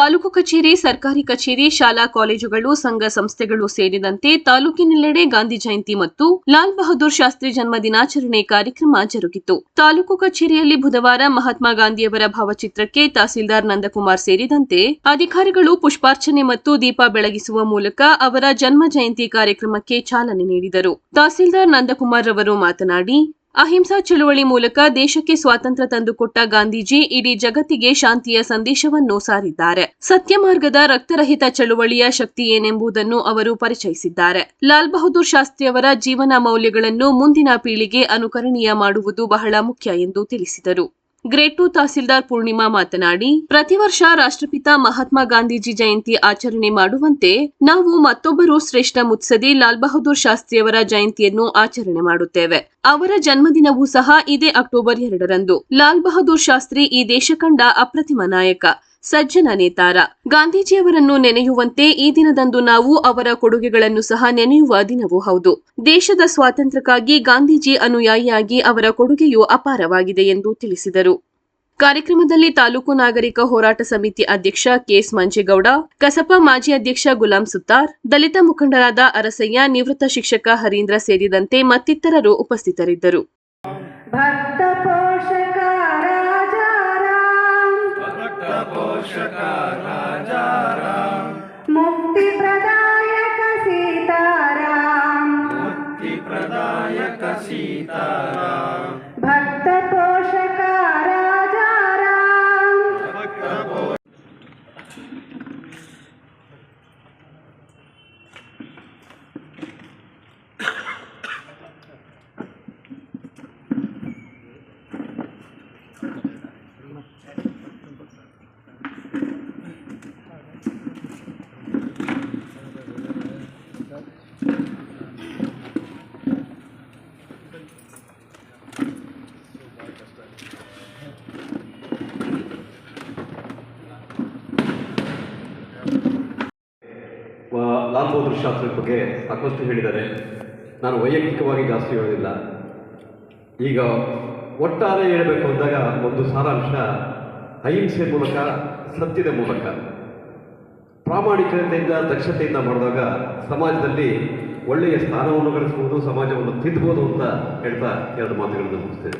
ತಾಲೂಕು ಕಚೇರಿ, ಸರ್ಕಾರಿ ಕಚೇರಿ, ಶಾಲಾ ಕಾಲೇಜುಗಳು, ಸಂಘ ಸಂಸ್ಥೆಗಳು ಸೇರಿದಂತೆ ತಾಲೂಕಿನೆಲ್ಲೆಡೆ ಗಾಂಧಿ ಜಯಂತಿ ಮತ್ತು ಲಾಲ್ ಬಹದ್ದೂರ್ ಶಾಸ್ತ್ರಿ ಜನ್ಮ ದಿನಾಚರಣೆ ಕಾರ್ಯಕ್ರಮ ಜರುಗಿತು. ತಾಲೂಕು ಕಚೇರಿಯಲ್ಲಿ ಬುಧವಾರ ಮಹಾತ್ಮ ಗಾಂಧಿಯವರ ಭಾವಚಿತ್ರಕ್ಕೆ ತಹಸೀಲ್ದಾರ್ ನಂದಕುಮಾರ್ ಸೇರಿದಂತೆ ಅಧಿಕಾರಿಗಳು ಪುಷ್ಪಾರ್ಚನೆ ಮತ್ತು ದೀಪ ಬೆಳಗಿಸುವ ಮೂಲಕ ಅವರ ಜನ್ಮ ಜಯಂತಿ ಕಾರ್ಯಕ್ರಮಕ್ಕೆ ಚಾಲನೆ ನೀಡಿದರು. ತಹಸೀಲ್ದಾರ್ ನಂದಕುಮಾರ್ ರವರು ಮಾತನಾಡಿ, ಅಹಿಂಸಾ ಚಳುವಳಿ ಮೂಲಕ ದೇಶಕ್ಕೆ ಸ್ವಾತಂತ್ರ್ಯ ತಂದುಕೊಟ್ಟ ಗಾಂಧೀಜಿ ಇಡೀ ಜಗತ್ತಿಗೆ ಶಾಂತಿಯ ಸಂದೇಶವನ್ನು ಸಾರಿದ್ದಾರೆ. ಸತ್ಯ ಮಾರ್ಗದ ರಕ್ತರಹಿತ ಚಳುವಳಿಯ ಶಕ್ತಿ ಏನೆಂಬುದನ್ನು ಅವರು ಪರಿಚಯಿಸಿದ್ದಾರೆ. ಲಾಲ್ ಬಹದ್ದೂರ್ ಶಾಸ್ತ್ರಿಯವರ ಜೀವನ ಮೌಲ್ಯಗಳನ್ನು ಮುಂದಿನ ಪೀಳಿಗೆ ಅನುಕರಣೀಯ ಮಾಡುವುದು ಬಹಳ ಮುಖ್ಯ ಎಂದು ತಿಳಿಸಿದರು. ಗ್ರೇಡ್ 2 ತಹಸೀಲ್ದಾರ್ ಪೂರ್ಣಿಮಾ ಮಾತನಾಡಿ, ಪ್ರತಿ ವರ್ಷ ರಾಷ್ಟ್ರಪಿತ ಮಹಾತ್ಮ ಗಾಂಧೀಜಿ ಜಯಂತಿ ಆಚರಣೆ ಮಾಡುವಂತೆ ನಾವು ಮತ್ತೊಬ್ಬರು ಶ್ರೇಷ್ಠ ಮುತ್ಸದಿ ಲಾಲ್ ಬಹದ್ದೂರ್ ಶಾಸ್ತ್ರಿಯವರ ಜಯಂತಿಯನ್ನು ಆಚರಣೆ ಮಾಡುತ್ತೇವೆ. ಅವರ ಜನ್ಮದಿನವೂ ಸಹ ಇದೇ ಅಕ್ಟೋಬರ್ 2ರಂದು. ಲಾಲ್ ಬಹದ್ದೂರ್ ಶಾಸ್ತ್ರಿ ಈ ದೇಶ ಕಂಡ ಅಪ್ರತಿಮ ನಾಯಕ, ಸಜ್ಜನ ನೇತಾರ. ಗಾಂಧೀಜಿಯವರನ್ನು ನೆನೆಯುವಂತೆ ಈ ದಿನದಂದು ನಾವು ಅವರ ಕೊಡುಗೆಗಳನ್ನು ಸಹ ನೆನೆಯುವ ದಿನವೂ ಹೌದು. ದೇಶದ ಸ್ವಾತಂತ್ರ್ಯಕ್ಕಾಗಿ ಗಾಂಧೀಜಿ ಅನುಯಾಯಿಯಾಗಿ ಅವರ ಕೊಡುಗೆಯು ಅಪಾರವಾಗಿದೆ ಎಂದು ತಿಳಿಸಿದರು. ಕಾರ್ಯಕ್ರಮದಲ್ಲಿ ತಾಲೂಕು ನಾಗರಿಕ ಹೋರಾಟ ಸಮಿತಿ ಅಧ್ಯಕ್ಷ ಕೆಎಸ್ ಮಂಜೇಗೌಡ, ಕಸಪ ಮಾಜಿ ಅಧ್ಯಕ್ಷ ಗುಲಾಂ ಸುತ್ತಾರ್, ದಲಿತ ಮುಖಂಡರಾದ ಅರಸಯ್ಯ, ನಿವೃತ್ತ ಶಿಕ್ಷಕ ಹರೀಂದ್ರ ಸೇರಿದಂತೆ ಮತ್ತಿತರರು ಉಪಸ್ಥಿತರಿದ್ದರು. मुक्ति प्रदायक सीताराम भक्त पोषक राजाराम ಲಾಲ್ ಬಹದ್ದೂರ್ ಶಾಸ್ತ್ರಿ ಬಗ್ಗೆ ಸಾಕಷ್ಟು ಹೇಳಿದ್ದಾರೆ. ನಾನು ವೈಯಕ್ತಿಕವಾಗಿ ಜಾಸ್ತಿ ಹೇಳೋದಿಲ್ಲ. ಈಗ ಒಟ್ಟಾರೆ ಹೇಳಬೇಕು ಅಂದಾಗ ಒಂದು ಸಾರಾಂಶ, ಅಹಿಂಸೆ ಮೂಲಕ, ಸತ್ಯದ ಮೂಲಕ, ಪ್ರಾಮಾಣಿಕತೆಯಿಂದ, ದಕ್ಷತೆಯಿಂದ ಮಾಡಿದಾಗ ಸಮಾಜದಲ್ಲಿ ಒಳ್ಳೆಯ ಸ್ಥಾನವನ್ನು ಗಳಿಸ್ಬೋದು, ಸಮಾಜವನ್ನು ತಿದ್ದಬಹುದು ಅಂತ ಹೇಳ್ತಾ ಎರಡು ಮಾತುಗಳನ್ನು ಮುಗಿಸ್ತೇನೆ.